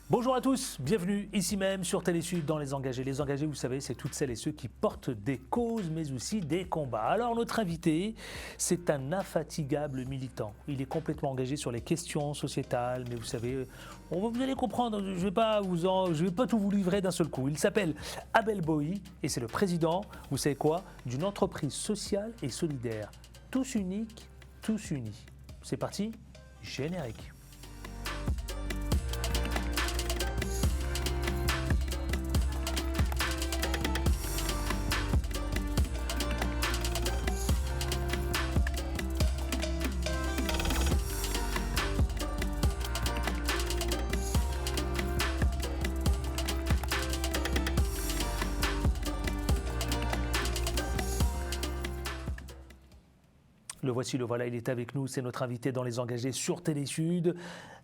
Bonjour à tous, bienvenue ici même sur Télésud dans Les Engagés. Les Engagés, vous savez, c'est toutes celles et ceux qui portent des causes mais aussi des combats. Alors notre invité, c'est un infatigable militant. Il est complètement engagé sur les questions sociétales, mais vous savez, vous allez comprendre, je vais pas tout vous livrer d'un seul coup. Il s'appelle Abel Boï et c'est le président, vous savez quoi, d'une entreprise sociale et solidaire. Tous uniques, tous unis. C'est parti, générique. Le voici, le voilà, il est avec nous, c'est notre invité dans Les Engagés sur Télésud.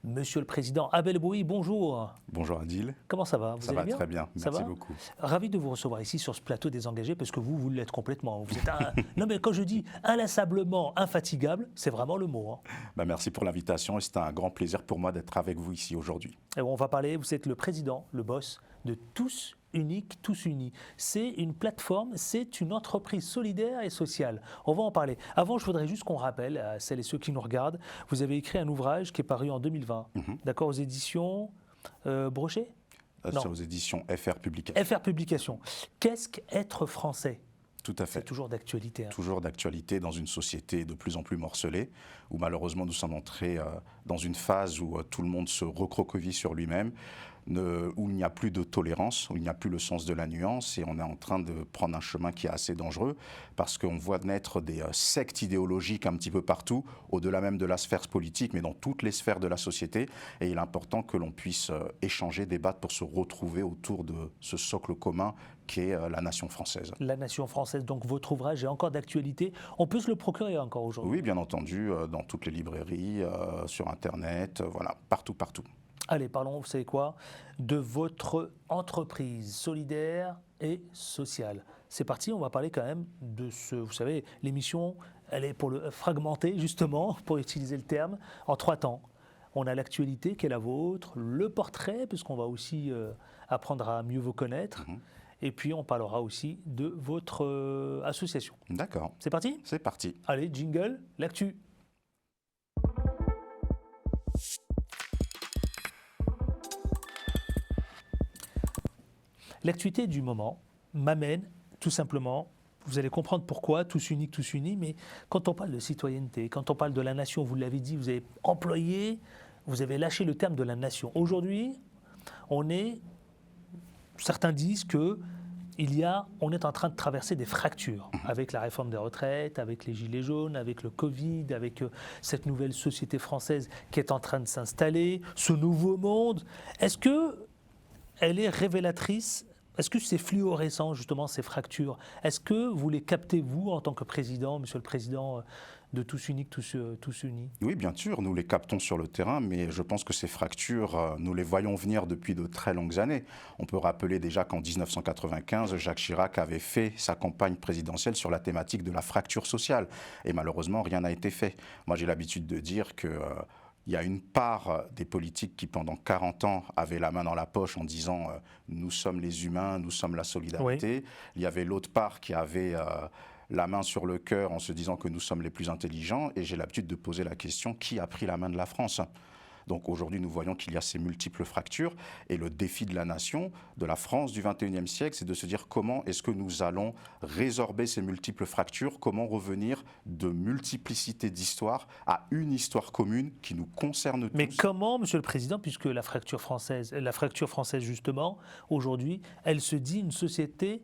Monsieur le Président Abel Boï, bonjour. Bonjour Adil. Comment ça va? Vous allez bien? Très bien, merci beaucoup. Ravi de vous recevoir ici sur ce plateau des Engagés parce que vous l'êtes complètement. Vous êtes non mais quand je dis inlassablement infatigable, c'est vraiment le mot. Merci pour l'invitation et c'est un grand plaisir pour moi d'être avec vous ici aujourd'hui. Et on va parler, vous êtes le président, le boss de Tous Uniques, Tous Unis. C'est une plateforme, c'est une entreprise solidaire et sociale. On va en parler. Avant, je voudrais juste qu'on rappelle à celles et ceux qui nous regardent, vous avez écrit un ouvrage qui est paru en 2020, d'accord, aux éditions Brochet? C'est aux éditions FR Publications. FR Publications. Qu'est-ce qu'être français? Tout à fait. C'est toujours d'actualité. Toujours d'actualité dans une société de plus en plus morcelée, où malheureusement nous sommes entrés dans une phase où tout le monde se recroqueville sur lui-même, où il n'y a plus de tolérance, où il n'y a plus le sens de la nuance, et on est en train de prendre un chemin qui est assez dangereux, parce qu'on voit naître des sectes idéologiques un petit peu partout, au-delà même de la sphère politique, mais dans toutes les sphères de la société, et il est important que l'on puisse échanger, débattre pour se retrouver autour de ce socle commun qu'est la nation française. La nation française, donc votre ouvrage est encore d'actualité, on peut se le procurer encore aujourd'hui? Oui, bien entendu, dans toutes les librairies, sur Internet, voilà, partout. Allez, parlons, vous savez quoi, de votre entreprise solidaire et sociale. C'est parti, on va parler quand même de ce, vous savez, l'émission, elle est pour le fragmenter justement, pour utiliser le terme, en 3 temps. On a l'actualité qui est la vôtre, le portrait, puisqu'on va aussi apprendre à mieux vous connaître, et puis on parlera aussi de votre association. D'accord. C'est parti? C'est parti. Allez, jingle, l'actu. L'actualité du moment m'amène tout simplement, vous allez comprendre pourquoi, tous uniques, tous unis, mais quand on parle de citoyenneté, quand on parle de la nation, vous l'avez dit, vous avez employé, vous avez lâché le terme de la nation. Aujourd'hui, certains disent que on est en train de traverser des fractures avec la réforme des retraites, avec les gilets jaunes, avec le Covid, avec cette nouvelle société française qui est en train de s'installer, ce nouveau monde. Est-ce qu'elle est révélatrice? Est-ce que c'est fluorescent, justement, ces fractures? Est-ce que vous les captez, vous, en tant que président, monsieur le président de Tous Uniques, tous Unis? Oui, bien sûr, nous les captons sur le terrain, mais je pense que ces fractures, nous les voyons venir depuis de très longues années. On peut rappeler déjà qu'en 1995, Jacques Chirac avait fait sa campagne présidentielle sur la thématique de la fracture sociale. Et malheureusement, rien n'a été fait. Moi, j'ai l'habitude de dire que... il y a une part des politiques qui, pendant 40 ans, avaient la main dans la poche en disant nous sommes les humains, nous sommes la solidarité. Oui. Il y avait l'autre part qui avait la main sur le cœur en se disant que nous sommes les plus intelligents. Et j'ai l'habitude de poser la question, qui a pris la main de la France ? Donc aujourd'hui, nous voyons qu'il y a ces multiples fractures et le défi de la nation, de la France du XXIe siècle, c'est de se dire comment est-ce que nous allons résorber ces multiples fractures, comment revenir de multiplicité d'histoires à une histoire commune qui nous concerne tous. Mais comment, Monsieur le Président, puisque la fracture française justement, aujourd'hui, elle se dit une société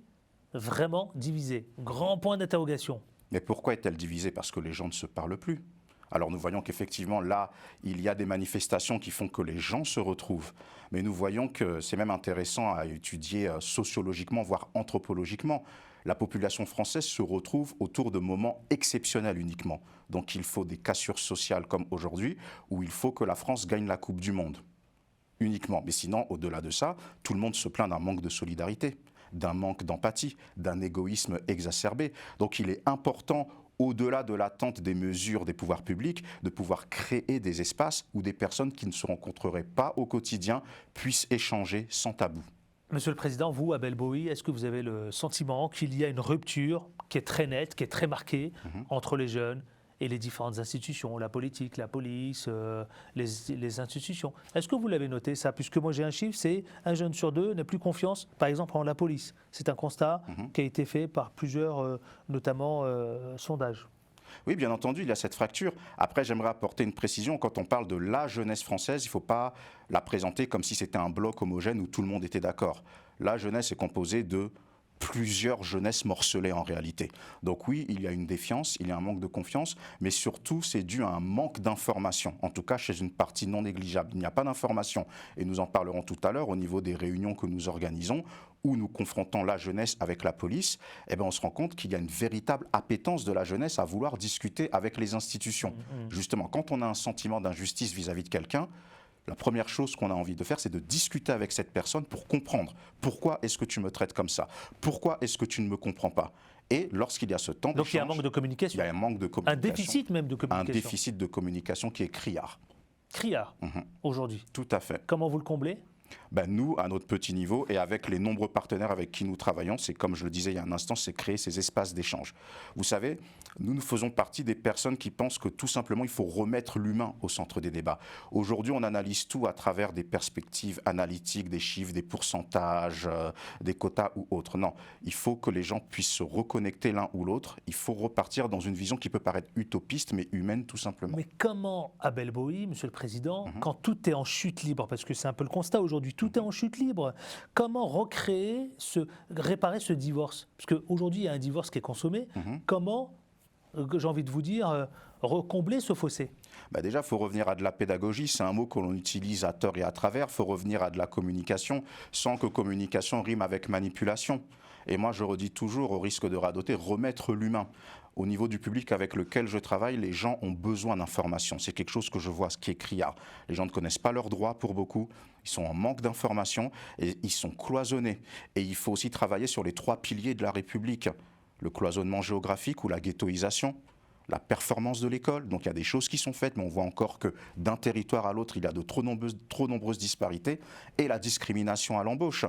vraiment divisée. Grand point d'interrogation. Mais pourquoi est-elle divisée? Parce que les gens ne se parlent plus. Alors nous voyons qu'effectivement là, il y a des manifestations qui font que les gens se retrouvent. Mais nous voyons que c'est même intéressant à étudier sociologiquement, voire anthropologiquement. La population française se retrouve autour de moments exceptionnels uniquement. Donc il faut des cassures sociales comme aujourd'hui, où il faut que la France gagne la Coupe du Monde. Uniquement. Mais sinon, au-delà de ça, tout le monde se plaint d'un manque de solidarité, d'un manque d'empathie, d'un égoïsme exacerbé. Donc il est important au-delà de l'attente des mesures des pouvoirs publics, de pouvoir créer des espaces où des personnes qui ne se rencontreraient pas au quotidien puissent échanger sans tabou. Monsieur le Président, vous, Abel Bowie, est-ce que vous avez le sentiment qu'il y a une rupture qui est très nette, qui est très marquée entre les jeunes et les différentes institutions, la politique, la police, les institutions? Est-ce que vous l'avez noté ça? Puisque moi j'ai un chiffre, c'est un jeune sur deux n'a plus confiance, par exemple, en la police. C'est un constat qui a été fait par plusieurs, notamment, sondages. Oui, bien entendu, il y a cette fracture. Après, j'aimerais apporter une précision. Quand on parle de la jeunesse française, il ne faut pas la présenter comme si c'était un bloc homogène où tout le monde était d'accord. La jeunesse est composée de plusieurs jeunesses morcelées en réalité. Donc oui, il y a une défiance, il y a un manque de confiance, mais surtout c'est dû à un manque d'information, en tout cas chez une partie non négligeable. Il n'y a pas d'information, et nous en parlerons tout à l'heure au niveau des réunions que nous organisons, où nous confrontons la jeunesse avec la police, eh bien on se rend compte qu'il y a une véritable appétence de la jeunesse à vouloir discuter avec les institutions. Justement, quand on a un sentiment d'injustice vis-à-vis de quelqu'un, la première chose qu'on a envie de faire, c'est de discuter avec cette personne pour comprendre pourquoi est-ce que tu me traites comme ça, pourquoi est-ce que tu ne me comprends pas. Et lorsqu'il y a ce temps Donc il y a un manque de communication. Il y a un manque de communication. Un déficit même de communication. Un déficit de communication qui est criard. Criard, aujourd'hui. Tout à fait. Comment vous le comblez? Nous, à notre petit niveau et avec les nombreux partenaires avec qui nous travaillons, c'est comme je le disais il y a un instant, c'est créer ces espaces d'échange. Vous savez, nous faisons partie des personnes qui pensent que tout simplement il faut remettre l'humain au centre des débats. Aujourd'hui, on analyse tout à travers des perspectives analytiques, des chiffres, des pourcentages, des quotas ou autres. Non, il faut que les gens puissent se reconnecter l'un ou l'autre. Il faut repartir dans une vision qui peut paraître utopiste mais humaine tout simplement. Mais comment, Abel Bowie, Monsieur le Président, quand tout est en chute libre, parce que c'est un peu le constat aujourd'hui, tout est en chute libre. Comment réparer ce divorce? Parce qu'aujourd'hui, il y a un divorce qui est consommé. Comment, j'ai envie de vous dire, recombler ce fossé? Déjà, il faut revenir à de la pédagogie. C'est un mot que l'on utilise à tort et à travers. Il faut revenir à de la communication, sans que communication rime avec manipulation. Et moi, je redis toujours, au risque de radoter, remettre l'humain. Au niveau du public avec lequel je travaille, les gens ont besoin d'informations. C'est quelque chose que je vois, ce qui est criard. Les gens ne connaissent pas leurs droits pour beaucoup. Ils sont en manque d'informations et ils sont cloisonnés. Et il faut aussi travailler sur les 3 piliers de la République. Le cloisonnement géographique ou la ghettoisation, la performance de l'école. Donc il y a des choses qui sont faites, mais on voit encore que d'un territoire à l'autre, il y a de trop nombreuses disparités. Et la discrimination à l'embauche.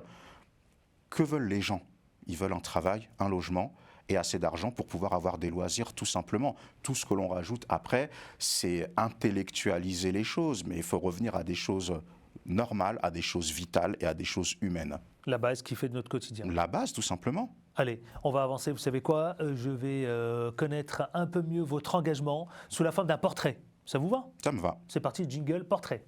Que veulent les gens? Ils veulent un travail, un logement et assez d'argent pour pouvoir avoir des loisirs tout simplement. Tout ce que l'on rajoute après, c'est intellectualiser les choses, mais il faut revenir à des choses normales, à des choses vitales et à des choses humaines. La base qui fait de notre quotidien. La base, tout simplement. Allez, on va avancer. Vous savez quoi? Je vais connaître un peu mieux votre engagement sous la forme d'un portrait. Ça vous va? Ça me va. C'est parti, jingle, portrait.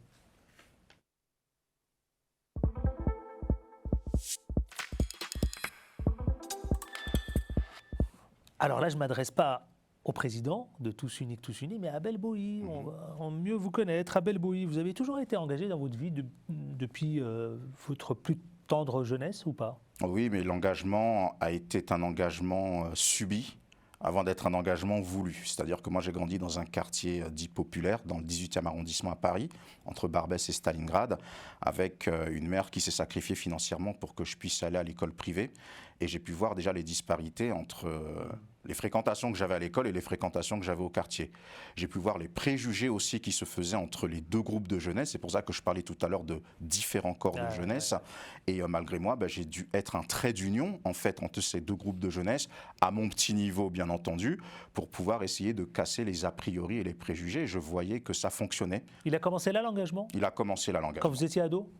Alors là, je ne m'adresse pas au président de Tous Unis, Tous Unis, mais à Abel Bowie. On va mieux vous connaître. Abel Bowie, vous avez toujours été engagé dans votre vie depuis votre plus tendre jeunesse ou pas? Oui, mais l'engagement a été un engagement subi avant d'être un engagement voulu. C'est-à-dire que moi, j'ai grandi dans un quartier dit populaire, dans le 18e arrondissement à Paris, entre Barbès et Stalingrad, avec une mère qui s'est sacrifiée financièrement pour que je puisse aller à l'école privée. Et j'ai pu voir déjà les disparités entre les fréquentations que j'avais à l'école et les fréquentations que j'avais au quartier. J'ai pu voir les préjugés aussi qui se faisaient entre les 2 groupes de jeunesse. C'est pour ça que je parlais tout à l'heure de différents corps de jeunesse. Et malgré moi, j'ai dû être un trait d'union en fait entre ces 2 groupes de jeunesse, à mon petit niveau bien entendu, pour pouvoir essayer de casser les a priori et les préjugés. Je voyais que ça fonctionnait. Il a commencé là l'engagement? Il a commencé là l'engagement. Quand vous étiez ado?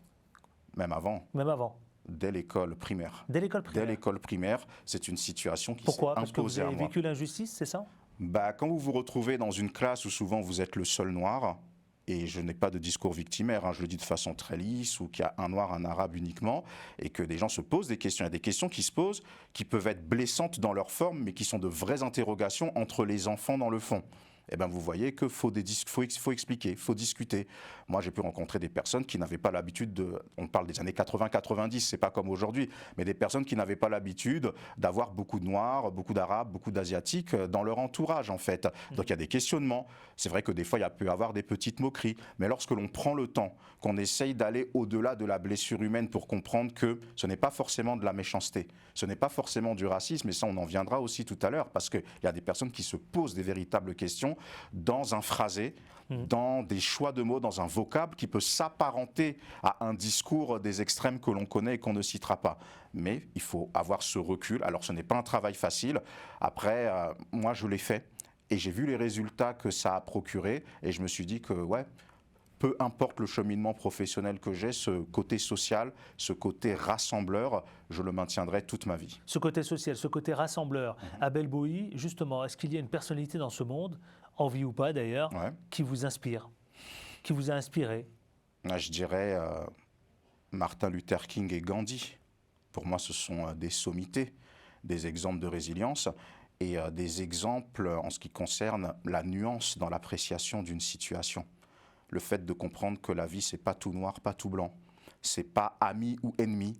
Même avant. Même avant. Dès l'école primaire. Dès l'école primaire. Dès l'école primaire, c'est une situation qui s'est imposée à moi. Pourquoi? Parce que vous avez vécu l'injustice, c'est ça? Quand vous vous retrouvez dans une classe où souvent vous êtes le seul noir, et je n'ai pas de discours victimaire, je le dis de façon très lisse, ou qu'il y a un noir, un arabe uniquement, et que des gens se posent des questions. Il y a des questions qui se posent, qui peuvent être blessantes dans leur forme, mais qui sont de vraies interrogations entre les enfants dans le fond. eh ben, vous voyez qu'il faut expliquer, il faut discuter. Moi, j'ai pu rencontrer des personnes qui n'avaient pas l'habitude on parle des années 80-90, c'est pas comme aujourd'hui, mais des personnes qui n'avaient pas l'habitude d'avoir beaucoup de Noirs, beaucoup d'Arabes, beaucoup d'Asiatiques dans leur entourage, en fait. Donc, il y a des questionnements. C'est vrai que des fois, il peut y avoir des petites moqueries, mais lorsque l'on prend le temps, qu'on essaye d'aller au-delà de la blessure humaine pour comprendre que ce n'est pas forcément de la méchanceté, ce n'est pas forcément du racisme, et ça, on en viendra aussi tout à l'heure, parce qu'il y a des personnes qui se posent des véritables questions dans un phrasé, dans des choix de mots, dans un vocable qui peut s'apparenter à un discours des extrêmes que l'on connaît et qu'on ne citera pas. Mais il faut avoir ce recul. Alors ce n'est pas un travail facile. Après, moi je l'ai fait et j'ai vu les résultats que ça a procuré et je me suis dit que ouais, peu importe le cheminement professionnel que j'ai, ce côté social, ce côté rassembleur, je le maintiendrai toute ma vie. Ce côté social, ce côté rassembleur. Abel Bowie, justement, est-ce qu'il y a une personnalité dans ce monde, en vie ou pas d'ailleurs, qui vous inspire, qui vous a inspiré? Je dirais Martin Luther King et Gandhi. Pour moi, ce sont des sommités, des exemples de résilience et des exemples en ce qui concerne la nuance dans l'appréciation d'une situation. Le fait de comprendre que la vie, c'est pas tout noir, pas tout blanc. C'est pas ami ou ennemi.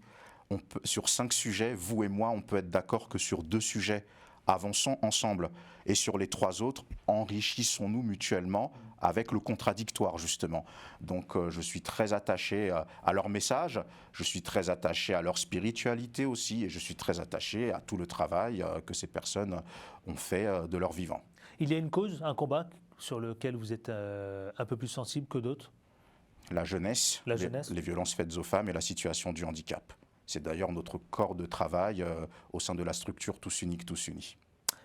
Sur 5 sujets, vous et moi, on peut être d'accord que sur 2 sujets, avançons ensemble. Et sur les 3 autres, enrichissons-nous mutuellement avec le contradictoire, justement. Donc, je suis très attaché à leur message, je suis très attaché à leur spiritualité aussi, et je suis très attaché à tout le travail que ces personnes ont fait de leur vivant. Il y a une cause, un combat sur lequel vous êtes un peu plus sensible que d'autres? La jeunesse, les violences faites aux femmes et la situation du handicap. C'est d'ailleurs notre corps de travail au sein de la structure Tous Uniques, Tous Unis.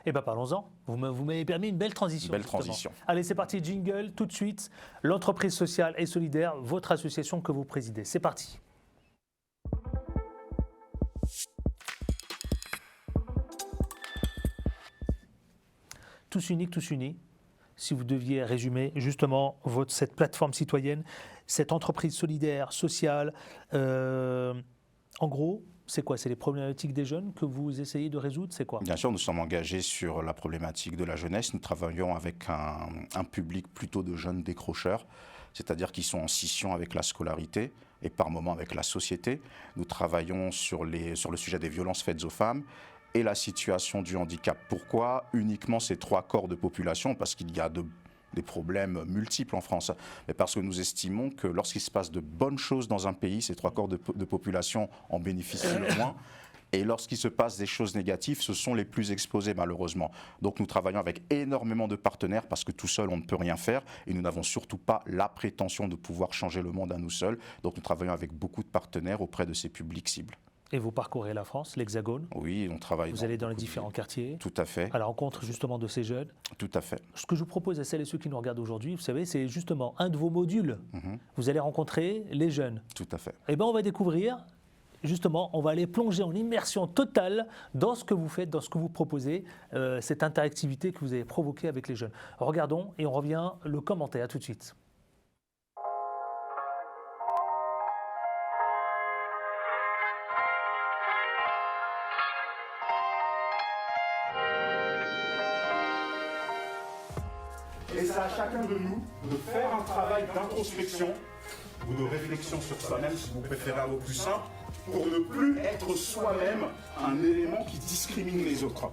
Eh bien parlons-en, vous m'avez permis une belle transition. Belle transition. Allez, c'est parti, jingle, tout de suite. L'entreprise sociale et solidaire, votre association que vous présidez. C'est parti. Tous Uniques, Tous Unis. Si vous deviez résumer justement cette plateforme citoyenne, cette entreprise solidaire, sociale, en gros, c'est quoi? C'est les problématiques des jeunes que vous essayez de résoudre? C'est quoi? Bien sûr, nous sommes engagés sur la problématique de la jeunesse. Nous travaillons avec un public plutôt de jeunes décrocheurs, c'est-à-dire qui sont en scission avec la scolarité et par moments avec la société. Nous travaillons sur le sujet des violences faites aux femmes et la situation du handicap. Pourquoi uniquement ces 3 corps de population? Parce qu'il y a des problèmes multiples en France, mais parce que nous estimons que lorsqu'il se passe de bonnes choses dans un pays, ces 3 corps de population en bénéficient le moins. Et lorsqu'il se passe des choses négatives, ce sont les plus exposés malheureusement. Donc nous travaillons avec énormément de partenaires parce que tout seul on ne peut rien faire et nous n'avons surtout pas la prétention de pouvoir changer le monde à nous seuls. Donc nous travaillons avec beaucoup de partenaires auprès de ces publics cibles. Et vous parcourez la France, l'Hexagone? Oui, on travaille. Vous allez dans les différents quartiers? Tout à fait. À la rencontre justement de ces jeunes? Tout à fait. Ce que je vous propose à celles et ceux qui nous regardent aujourd'hui, vous savez, c'est justement un de vos modules. Vous allez rencontrer les jeunes. Tout à fait. Eh bien, on va découvrir, justement, on va aller plonger en immersion totale dans ce que vous faites, dans ce que vous proposez, cette interactivité que vous avez provoquée avec les jeunes. Regardons et on revient le commentaire. À tout de suite. Et c'est à chacun de nous de faire un travail d'introspection ou de réflexion sur soi-même, si vous préférez un mot plus simple, pour ne plus être soi-même un élément qui discrimine les autres.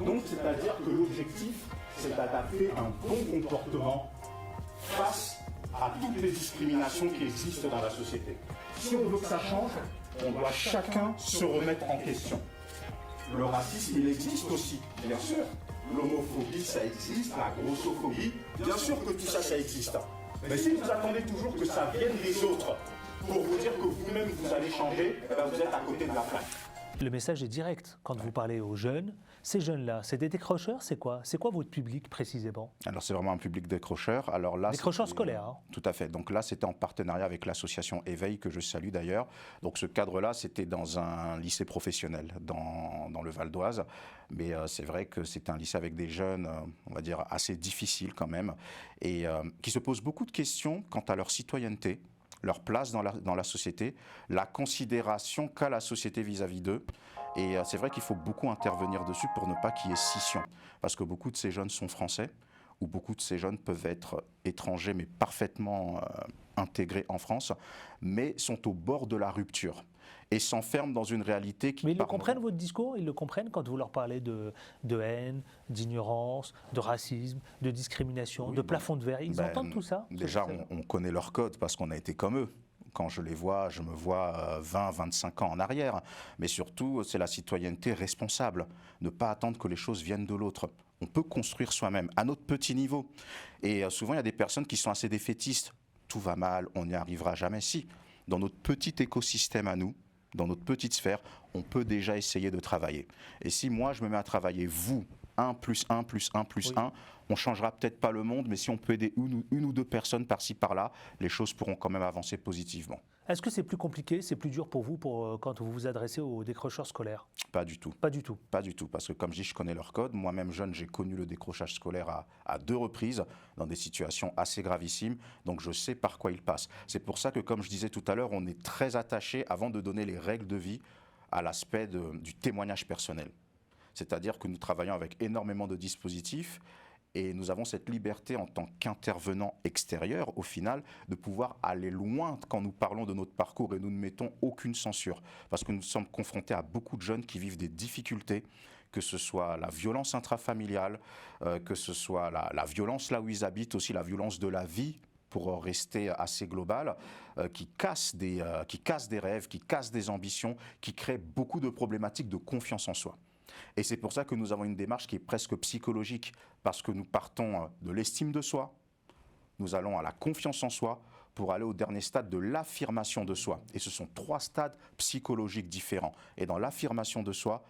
Donc, c'est-à-dire que l'objectif, c'est d'adapter un bon comportement face à toutes les discriminations qui existent dans la société. Si on veut que ça change, on doit chacun se remettre en question. Le racisme, il existe aussi, bien sûr. L'homophobie, ça existe, la grossophobie, bien sûr que tout ça, ça existe. Mais si vous attendez toujours que ça vienne des autres pour vous dire que vous-même vous allez changer, eh bien vous êtes à côté de la plaque. Le message est direct. Quand vous parlez aux jeunes, ces jeunes-là, c'est des décrocheurs, c'est quoi? C'est quoi votre public précisément? Alors c'est vraiment un public décrocheur. Alors là, décrocheurs scolaires. Hein. Tout à fait. Donc là, c'était en partenariat avec l'association Éveil, que je salue d'ailleurs. Donc ce cadre-là, c'était dans un lycée professionnel, dans le Val d'Oise. Mais c'est vrai que c'est un lycée avec des jeunes, on va dire, assez difficiles quand même, et qui se posent beaucoup de questions quant à leur citoyenneté, leur place dans la société, la considération qu'a la société vis-à-vis d'eux. Et c'est vrai qu'il faut beaucoup intervenir dessus pour ne pas qu'il y ait scission. Parce que beaucoup de ces jeunes sont français, ou beaucoup de ces jeunes peuvent être étrangers, mais parfaitement intégrés en France, mais sont au bord de la rupture et s'enferment dans une réalité qui... Mais ils le comprennent, votre discours? Ils le comprennent quand vous leur parlez de haine, d'ignorance, de racisme, de discrimination, de plafond de verre? Ils entendent tout ça? Déjà, on connaît leur code parce qu'on a été comme eux. Quand je les vois, je me vois 20, 25 ans en arrière. Mais surtout, c'est la citoyenneté responsable. Ne pas attendre que les choses viennent de l'autre. On peut construire soi-même, à notre petit niveau. Et souvent, il y a des personnes qui sont assez défaitistes. Tout va mal, on n'y arrivera jamais. Si, dans notre petit écosystème à nous, dans notre petite sphère, on peut déjà essayer de travailler. Et si moi, je me mets à travailler, vous, 1 plus 1 plus 1 plus 1, on ne changera peut-être pas le monde, mais si on peut aider une ou deux personnes par-ci, par-là, les choses pourront quand même avancer positivement. Est-ce que c'est plus compliqué, c'est plus dur pour vous quand vous vous adressez aux décrocheurs scolaires? Pas du tout. Pas du tout. Pas du tout, parce que comme je dis, je connais leur code. Moi-même jeune, j'ai connu le décrochage scolaire à 2 reprises, dans des situations assez gravissimes, donc je sais par quoi ils passent. C'est pour ça que, comme je disais tout à l'heure, on est très attaché, avant de donner les règles de vie, à l'aspect du témoignage personnel. C'est-à-dire que nous travaillons avec énormément de dispositifs et nous avons cette liberté en tant qu'intervenant extérieur, au final, de pouvoir aller loin quand nous parlons de notre parcours et nous ne mettons aucune censure. Parce que nous sommes confrontés à beaucoup de jeunes qui vivent des difficultés, que ce soit la violence intrafamiliale, que ce soit la violence là où ils habitent, aussi la violence de la vie, pour rester assez global, qui casse des rêves, qui casse des ambitions, qui crée beaucoup de problématiques de confiance en soi. Et c'est pour ça que nous avons une démarche qui est presque psychologique, parce que nous partons de l'estime de soi, nous allons à la confiance en soi, pour aller au dernier stade de l'affirmation de soi. Et ce sont 3 stades psychologiques différents. Et dans l'affirmation de soi,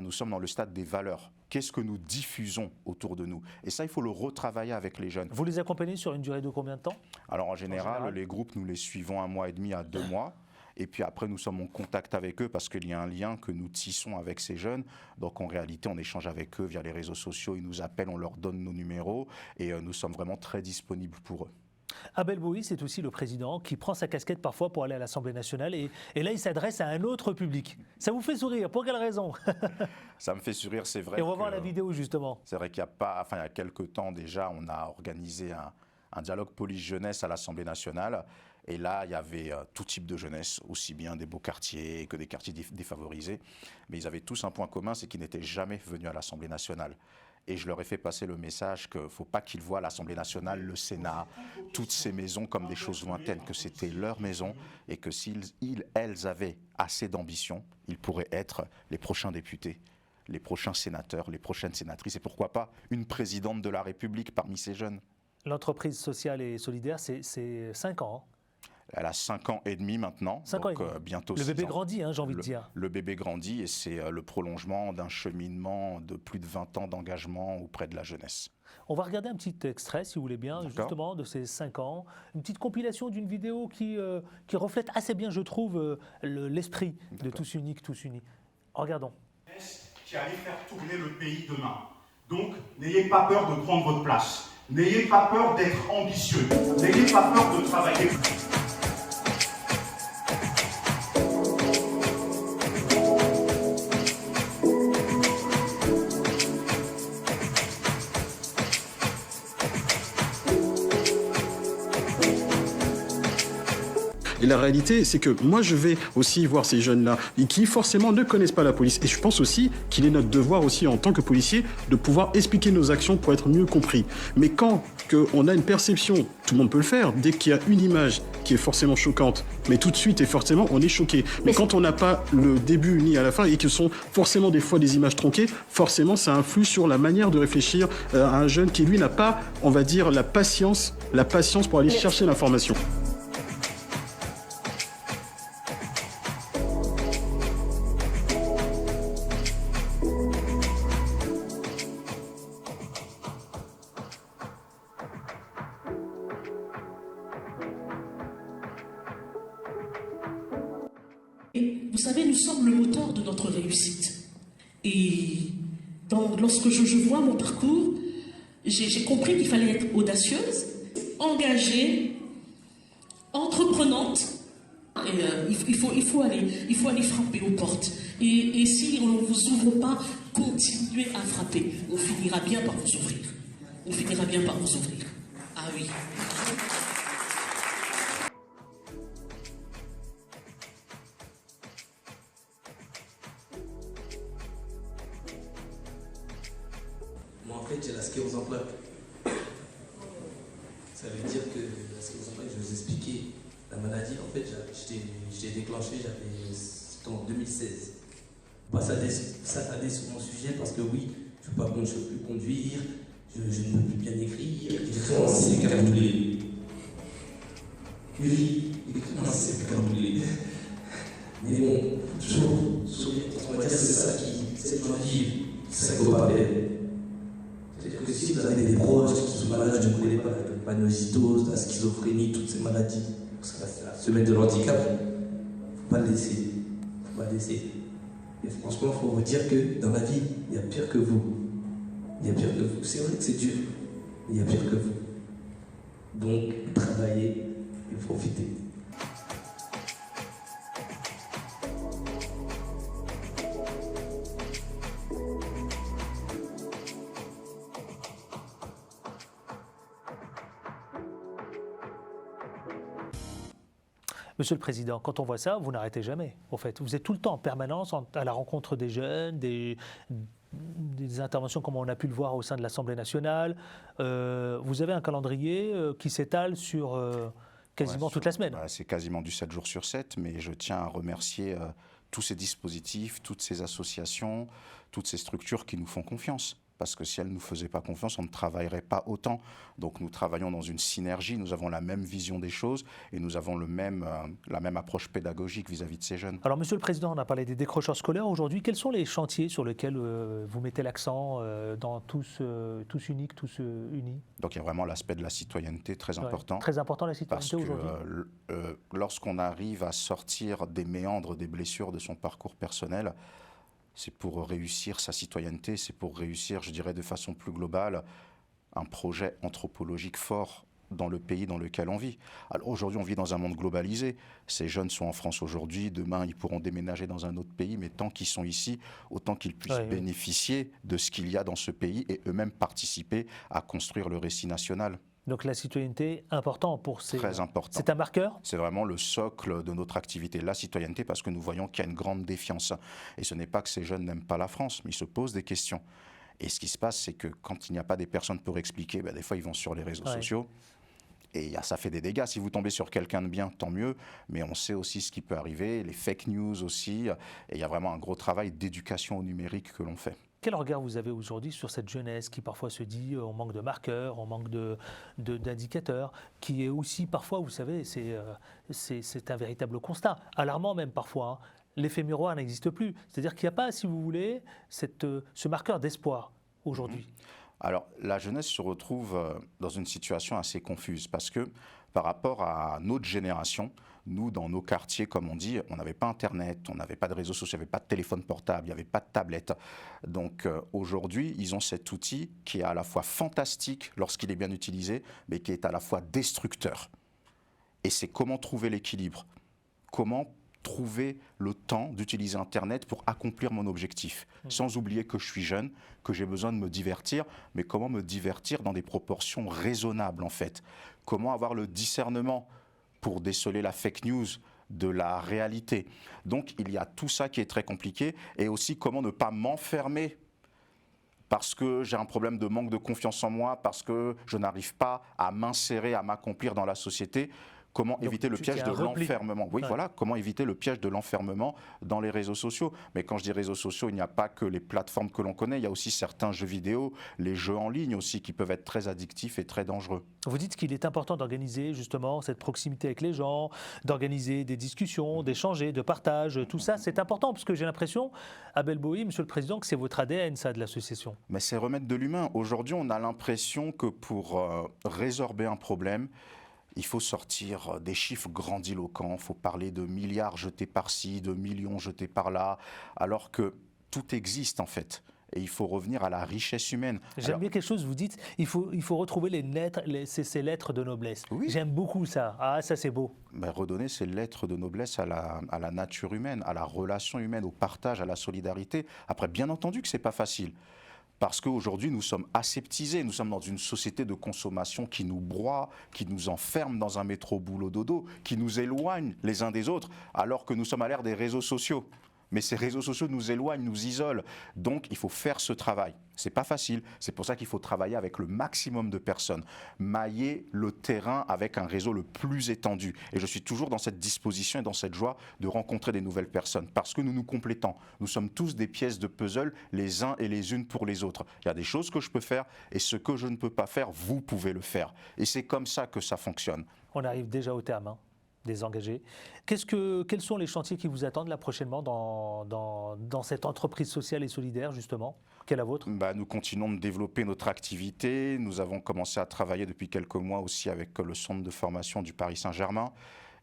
nous sommes dans le stade des valeurs. Qu'est-ce que nous diffusons autour de nous? Et ça, il faut le retravailler avec les jeunes. Vous les accompagnez sur une durée de combien de temps? Alors en général, les groupes, nous les suivons 1 mois et demi à 2 mois. Et puis après, nous sommes en contact avec eux parce qu'il y a un lien que nous tissons avec ces jeunes. Donc en réalité, on échange avec eux via les réseaux sociaux. Ils nous appellent, on leur donne nos numéros et nous sommes vraiment très disponibles pour eux. Abel Bowie, c'est aussi le président qui prend sa casquette parfois pour aller à l'Assemblée nationale et là, il s'adresse à un autre public. Ça vous fait sourire? Pour quelle raison? Ça me fait sourire, c'est vrai. Et on va voir la vidéo justement. C'est vrai qu'il y a quelques temps déjà, on a organisé un dialogue police-jeunesse à l'Assemblée nationale. Et là, il y avait tout type de jeunesse, aussi bien des beaux quartiers que des quartiers défavorisés. Mais ils avaient tous un point commun, c'est qu'ils n'étaient jamais venus à l'Assemblée nationale. Et je leur ai fait passer le message qu'il ne faut pas qu'ils voient l'Assemblée nationale, le Sénat, toutes ces maisons comme des choses lointaines, que c'était leur maison et que elles avaient assez d'ambition, ils pourraient être les prochains députés, les prochains sénateurs, les prochaines sénatrices et pourquoi pas une présidente de la République parmi ces jeunes. L'entreprise sociale et solidaire, c'est 5 ans. Elle a 5 ans et demi maintenant, 5 ans et demi. Bientôt 6 ans. Le bébé grandit, j'ai envie de dire. Le bébé grandit et c'est le prolongement d'un cheminement de plus de 20 ans d'engagement auprès de la jeunesse. On va regarder un petit extrait, si vous voulez bien, justement, de ces 5 ans. Une petite compilation d'une vidéo qui reflète assez bien, je trouve, l'esprit de Tous Unis, Tous Unis. Regardons. Qui allait faire tourner le pays demain. Donc, n'ayez pas peur de prendre votre place. N'ayez pas peur d'être ambitieux. N'ayez pas peur de travailler. Et la réalité, c'est que moi, je vais aussi voir ces jeunes-là qui forcément ne connaissent pas la police. Et je pense aussi qu'il est notre devoir aussi en tant que policier de pouvoir expliquer nos actions pour être mieux compris. Mais quand on a une perception, tout le monde peut le faire, dès qu'il y a une image qui est forcément choquante, mais tout de suite et forcément on est choqué. Mais quand on n'a pas le début ni à la fin et que ce sont forcément des fois des images tronquées, forcément ça influe sur la manière de réfléchir à un jeune qui lui n'a pas, on va dire, la patience pour aller chercher l'information. Vous savez, nous sommes le moteur de notre réussite. Et lorsque je vois mon parcours, j'ai compris qu'il fallait être audacieuse, engagée, entreprenante. Et, il faut aller frapper aux portes. Et si on ne vous ouvre pas, continuez à frapper. On finira bien par vous ouvrir. On finira bien par vous ouvrir. Ah oui. Moi, en fait, j'ai la sclérose en plaques. Ça veut dire que la sclérose en plaques, je vais vous expliquer la maladie. En fait, j'étais déclenché, c'était en 2016. Pas s'attarder sur mon sujet parce que oui, je ne peux plus conduire, je ne peux plus bien écrire. J'ai commencé à carbouler. Oui, j'ai commencé à carbouler. Mais bon, toujours sourire, on va dire que c'est ça qui, cette maladie, c'est ça qu'il ne faut pas faire. C'est-à-dire que si vous avez des proches qui sont malades, je ne connais pas la pagnocitose, la schizophrénie, toutes ces maladies, c'est la semaine de l'handicap, il ne faut pas le laisser. Il ne faut pas le laisser. Et franchement, il faut vous dire que dans la vie, il y a pire que vous. Il y a pire que vous. C'est vrai que c'est dur, mais il y a pire que vous. Donc, travaillez et profitez. Monsieur le Président, quand on voit ça, vous n'arrêtez jamais, en fait. Vous êtes tout le temps en permanence à la rencontre des jeunes, des interventions comme on a pu le voir au sein de l'Assemblée nationale. Vous avez un calendrier qui s'étale sur quasiment toute la semaine. C'est quasiment du 7 jours sur 7, mais je tiens à remercier tous ces dispositifs, toutes ces associations, toutes ces structures qui nous font confiance. Parce que si elles ne nous faisaient pas confiance, on ne travaillerait pas autant. Donc nous travaillons dans une synergie, nous avons la même vision des choses et nous avons la même approche pédagogique vis-à-vis de ces jeunes. Alors Monsieur le Président, on a parlé des décrocheurs scolaires aujourd'hui. Quels sont les chantiers sur lesquels vous mettez l'accent dans tous uniques, tous unis? Donc il y a vraiment l'aspect de la citoyenneté très important. Très important la citoyenneté aujourd'hui. Parce que lorsqu'on arrive à sortir des méandres, des blessures de son parcours personnel, c'est pour réussir sa citoyenneté, c'est pour réussir, je dirais de façon plus globale, un projet anthropologique fort dans le pays dans lequel on vit. Alors aujourd'hui, on vit dans un monde globalisé. Ces jeunes sont en France aujourd'hui, demain, ils pourront déménager dans un autre pays, mais tant qu'ils sont ici, autant qu'ils puissent bénéficier de ce qu'il y a dans ce pays et eux-mêmes participer à construire le récit national. Donc la citoyenneté, important pour ces... Très important. C'est un marqueur? C'est vraiment le socle de notre activité, la citoyenneté, parce que nous voyons qu'il y a une grande défiance. Et ce n'est pas que ces jeunes n'aiment pas la France, mais ils se posent des questions. Et ce qui se passe, c'est que quand il n'y a pas des personnes pour expliquer, des fois ils vont sur les réseaux sociaux. Et ça fait des dégâts. Si vous tombez sur quelqu'un de bien, tant mieux. Mais on sait aussi ce qui peut arriver, les fake news aussi. Et il y a vraiment un gros travail d'éducation au numérique que l'on fait. Quel regard vous avez aujourd'hui sur cette jeunesse qui parfois se dit on manque de marqueurs, on manque d'indicateurs, qui est aussi parfois, vous savez, c'est un véritable constat, alarmant même parfois. Hein. L'effet miroir n'existe plus. C'est-à-dire qu'il n'y a pas, si vous voulez, ce marqueur d'espoir aujourd'hui. Alors la jeunesse se retrouve dans une situation assez confuse parce que par rapport à notre génération, nous, dans nos quartiers, comme on dit, on n'avait pas Internet, on n'avait pas de réseaux sociaux, il n'y avait pas de téléphone portable, il n'y avait pas de tablette. Donc aujourd'hui, ils ont cet outil qui est à la fois fantastique lorsqu'il est bien utilisé, mais qui est à la fois destructeur. Et c'est comment trouver l'équilibre, comment trouver le temps d'utiliser Internet pour accomplir mon objectif, sans oublier que je suis jeune, que j'ai besoin de me divertir, mais comment me divertir dans des proportions raisonnables en fait. Comment avoir le discernement pour déceler la fake news de la réalité. Donc il y a tout ça qui est très compliqué et aussi comment ne pas m'enfermer parce que j'ai un problème de manque de confiance en moi, parce que je n'arrive pas à m'insérer, à m'accomplir dans la société. Comment éviter le piège de l'enfermement? Oui, voilà, comment éviter le piège de l'enfermement dans les réseaux sociaux. Mais quand je dis réseaux sociaux, il n'y a pas que les plateformes que l'on connaît, il y a aussi certains jeux vidéo, les jeux en ligne aussi, qui peuvent être très addictifs et très dangereux. Vous dites qu'il est important d'organiser justement cette proximité avec les gens, d'organiser des discussions, d'échanger, de partage, tout ça, c'est important, parce que j'ai l'impression, Abel Bohi, Monsieur le Président, que c'est votre ADN, ça, de l'association. Mais c'est remettre de l'humain. Aujourd'hui, on a l'impression que pour résorber un problème, il faut sortir des chiffres grandiloquents, il faut parler de milliards jetés par-ci, de millions jetés par-là, alors que tout existe en fait. Et il faut revenir à la richesse humaine. J'aime bien quelque chose, vous dites, il faut retrouver ces lettres de noblesse. Oui. J'aime beaucoup ça. Ah, ça c'est beau. Ben, redonner ces lettres de noblesse à la nature humaine, à la relation humaine, au partage, à la solidarité. Après, bien entendu que ce n'est pas facile. Parce qu'aujourd'hui, nous sommes aseptisés, nous sommes dans une société de consommation qui nous broie, qui nous enferme dans un métro boulot dodo, qui nous éloigne les uns des autres, alors que nous sommes à l'ère des réseaux sociaux. Mais ces réseaux sociaux nous éloignent, nous isolent. Donc, il faut faire ce travail. Ce n'est pas facile. C'est pour ça qu'il faut travailler avec le maximum de personnes. Mailler le terrain avec un réseau le plus étendu. Et je suis toujours dans cette disposition et dans cette joie de rencontrer des nouvelles personnes. Parce que nous nous complétons. Nous sommes tous des pièces de puzzle, les uns et les unes pour les autres. Il y a des choses que je peux faire et ce que je ne peux pas faire, vous pouvez le faire. Et c'est comme ça que ça fonctionne. On arrive déjà au terme. Des engagés. Quels sont les chantiers qui vous attendent là prochainement dans cette entreprise sociale et solidaire justement? Quelle est la vôtre? Nous continuons de développer notre activité. Nous avons commencé à travailler depuis quelques mois aussi avec le centre de formation du Paris Saint-Germain.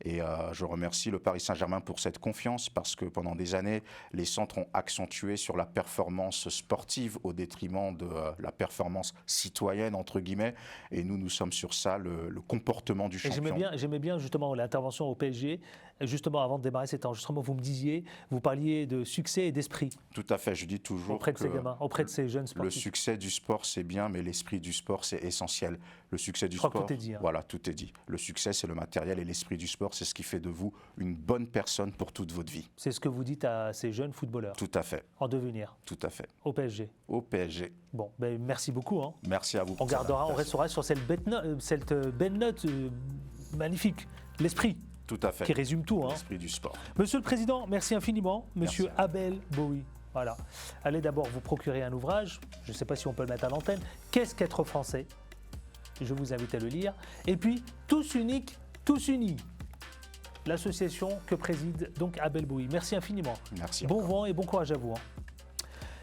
Et je remercie le Paris Saint-Germain pour cette confiance parce que pendant des années, les centres ont accentué sur la performance sportive au détriment de la performance citoyenne, entre guillemets. Et nous sommes sur ça, le comportement du champion. J'aimais bien justement l'intervention au PSG. Justement, avant de démarrer cet enregistrement, vous parliez de succès et d'esprit. Tout à fait, je dis toujours auprès de ces gamins, auprès de ces jeunes sportifs. Le succès du sport, c'est bien, mais l'esprit du sport, c'est essentiel. Le succès du sport, tout est dit. Voilà, tout est dit. Le succès, c'est le matériel et l'esprit du sport, c'est ce qui fait de vous une bonne personne pour toute votre vie. C'est ce que vous dites à ces jeunes footballeurs. Tout à fait. En devenir. Tout à fait. Au PSG. Au PSG. Bon, merci beaucoup. Merci à vous. On restera sur cette belle note magnifique, l'esprit. Tout à fait. Qui résume tout. L'esprit du sport. Monsieur le Président, merci infiniment. Monsieur Abel Bowie. Voilà. Allez d'abord vous procurer un ouvrage. Je ne sais pas si on peut le mettre à l'antenne. Qu'est-ce qu'être français? Je vous invite à le lire. Et puis, Tous uniques, tous unis. L'association que préside donc Abel Bowie. Merci infiniment. Merci. Bon vent et bon courage à vous.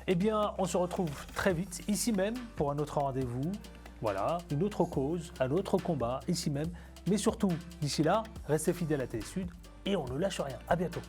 Eh bien, on se retrouve très vite, ici même, pour un autre rendez-vous. Voilà, une autre cause, un autre combat, ici même. Mais surtout, d'ici là, restez fidèles à Télé Sud et on ne lâche rien. À bientôt.